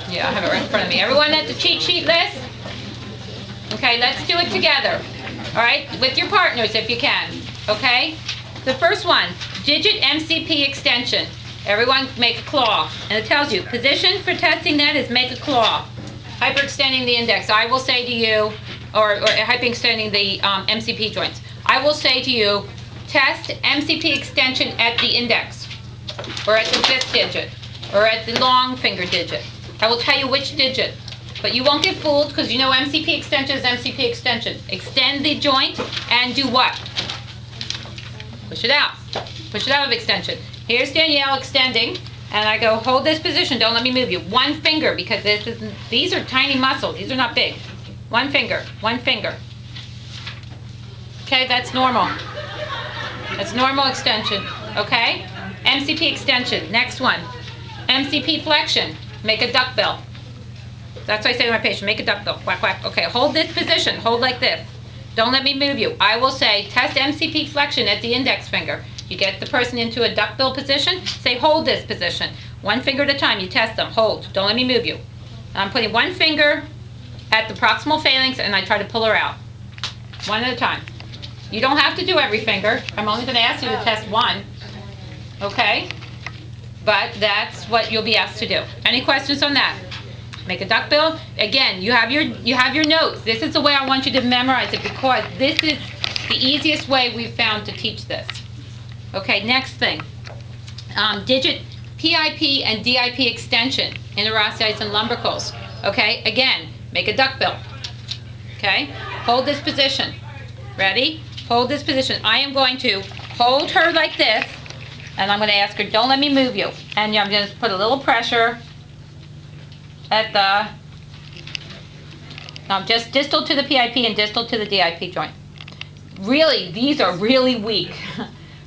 Yeah, I have it right in front of me. Everyone at the cheat sheet list? Okay, let's do it together. All right, with your partners if you can. Okay? The first one, digit MCP extension. Everyone make a claw. And it tells you, position for testing that is make a claw. Hyperextending the index. I will say to you, or hyperextending the MCP joints. I will say to you, test MCP extension at the index, or at the fifth digit, or at the long finger digit. I will tell you which digit, but you won't get fooled because you know MCP extension is MCP extension. Extend the joint and do what? Push it out. Push it out of extension. Here's Danielle extending, and I go, hold this position, don't let me move you. One finger, because these are tiny muscles, these are not big. One finger, one finger. Okay, that's normal. That's normal extension, okay? MCP extension, next one. MCP flexion, make a duckbill. That's what I say to my patient, make a duckbill, whack, whack. Okay, hold this position, hold like this. Don't let me move you. I will say, test MCP flexion at the index finger. You get the person into a duckbill position, say hold this position. One finger at a time, you test them, hold, don't let me move you. I'm putting one finger at the proximal phalanx and I try to pull her out. One at a time. You don't have to do every finger. I'm only going to ask you to test one. Okay? But that's what you'll be asked to do. Any questions on that? Make a duckbill. Again, you have your notes. This is the way I want you to memorize it because this is the easiest way we've found to teach this. Okay, next thing. Digit PIP and DIP extension, interosteitis and lumbricals. Okay, again, make a duckbill. Okay, hold this position. Ready? Hold this position. I am going to hold her like this, and I'm going to ask her, don't let me move you. And I'm going to put a little pressure at the, just distal to the PIP and distal to the DIP joint. Really, these are really weak.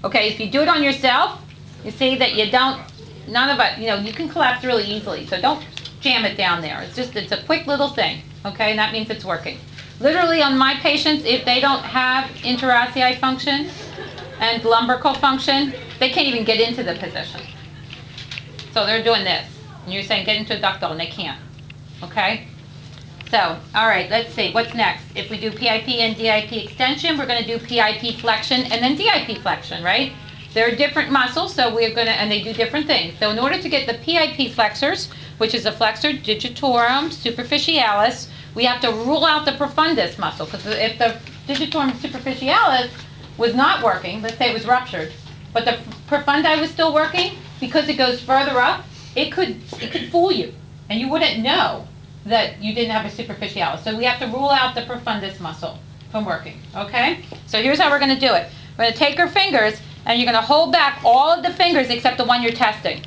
Okay, if you do it on yourself, you see that you don't, none of it, you can collapse really easily. So don't jam it down there. It's a quick little thing. Okay, and that means it's working. Literally on my patients, if they don't have interossei function and lumbrical function, they can't even get into the position. So they're doing this. And you're saying get into a duckbill and they can't. Okay? So, all right, let's see. What's next? If we do PIP and DIP extension, we're going to do PIP flexion and then DIP flexion, right? They're different muscles, so we're going to, and they do different things. So in order to get the PIP flexors, which is the flexor digitorum superficialis, we have to rule out the profundus muscle, because if the digitorum superficialis was not working, let's say it was ruptured, but the profundi was still working, because it goes further up, it could fool you, and you wouldn't know that you didn't have a superficialis. So we have to rule out the profundus muscle from working, okay? So here's how we're going to do it. We're going to take our fingers, and you're going to hold back all of the fingers except the one you're testing.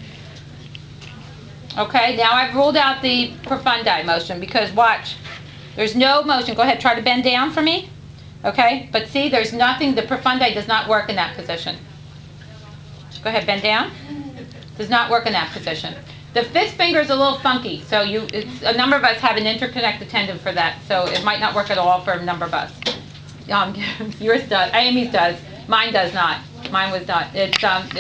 Okay, now I've ruled out the profundi motion, because watch. There's no motion. Go ahead, try to bend down for me. Okay, but see, there's nothing, the profundi does not work in that position. Go ahead, bend down. Does not work in that position. The fifth finger is a little funky, so a number of us have an interconnected tendon for that, so it might not work at all for a number of us. Yours does, Amy's does, mine does not. Mine was not. It's just,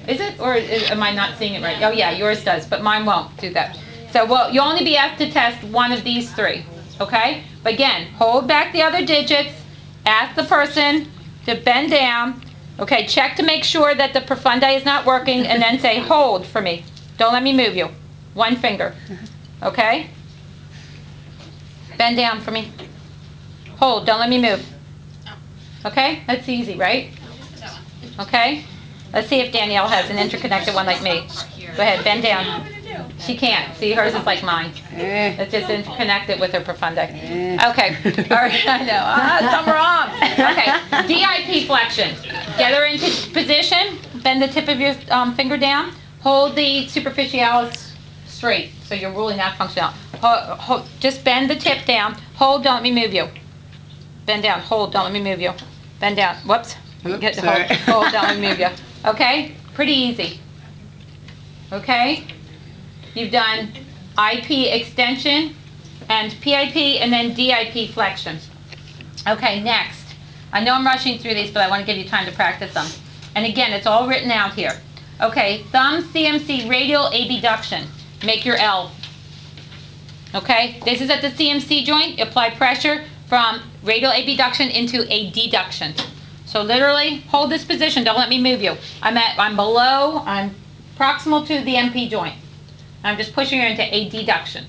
is it, or am I not seeing it right? Oh yeah, yours does, but mine won't do that. So, well, you'll only be asked to test one of these three. Okay? But again, hold back the other digits, ask the person to bend down, okay, check to make sure that the profundi is not working, and then say, hold for me. Don't let me move you. One finger. Okay? Bend down for me. Hold, don't let me move. Okay? That's easy, right? Okay? Let's see if Danielle has an interconnected one like me. Go ahead, bend down. She can't. See, hers is like mine. It's just interconnected with her profundi. Okay. All right, I know. Something wrong. Okay. DIP flexion. Get her into position. Bend the tip of your finger down. Hold the superficialis straight. So you're ruling that function out. Just bend the tip down. Hold, don't let me move you. Bend down. Hold, don't let me move you. Bend down. Whoops. Hold, don't let me move you. Okay? Pretty easy. Okay? You've done IP extension and PIP and then DIP flexion. Okay, next. I know I'm rushing through these, but I want to give you time to practice them. And again, it's all written out here. Okay, thumb CMC radial abduction. Make your L. Okay, this is at the CMC joint. Apply pressure from radial abduction into a deduction. So literally hold this position. Don't let me move you. I'm proximal to the MP joint. I'm just pushing her into a deduction.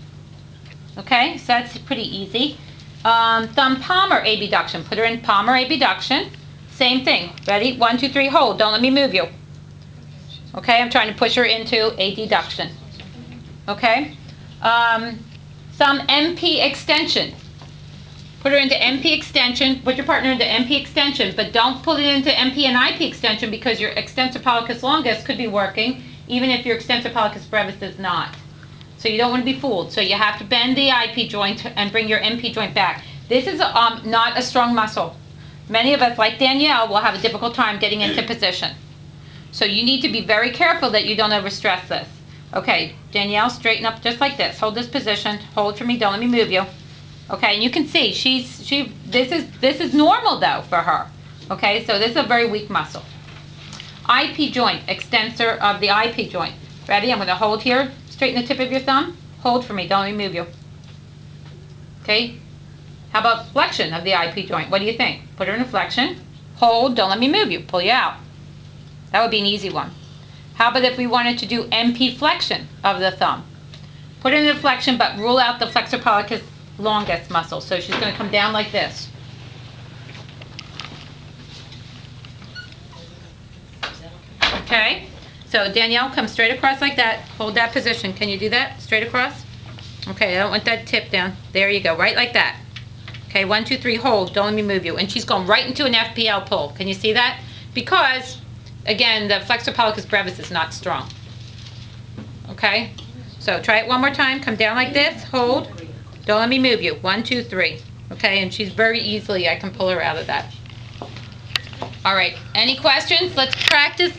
Okay, so that's pretty easy. Thumb palmar abduction. Put her in palmar abduction. Same thing. Ready? 1, 2, 3, hold. Don't let me move you. Okay, I'm trying to push her into a deduction. Okay. Thumb MP extension. Put her into MP extension. Put your partner into MP extension, but don't put it into MP and IP extension because your extensor pollicis longus could be working, even if your extensor pollicis brevis is not. So you don't want to be fooled. So you have to bend the IP joint and bring your MP joint back. This is not a strong muscle. Many of us, like Danielle, will have a difficult time getting into position. So you need to be very careful that you don't overstress this. Okay, Danielle, straighten up just like this. Hold this position. Hold for me. Don't let me move you. Okay, and you can see this is normal though for her. Okay, so this is a very weak muscle. IP joint, extensor of the IP joint. Ready? I'm going to hold here. Straighten the tip of your thumb. Hold for me. Don't let me move you. Okay. How about flexion of the IP joint? What do you think? Put her in a flexion. Hold. Don't let me move you. Pull you out. That would be an easy one. How about if we wanted to do MP flexion of the thumb? Put her in a flexion, but rule out the flexor pollicis longus muscle. So she's going to come down like this. Okay. So Danielle, come straight across like that. Hold that position. Can you do that? Straight across? Okay, I don't want that tip down. There you go. Right like that. Okay, 1, 2, 3, hold. Don't let me move you. And she's going right into an FPL pull. Can you see that? Because, again, the flexor pollicis brevis is not strong. Okay? So try it one more time. Come down like this. Hold. Don't let me move you. 1, 2, 3. Okay, and she's very easily, I can pull her out of that. All right. Any questions? Let's practice.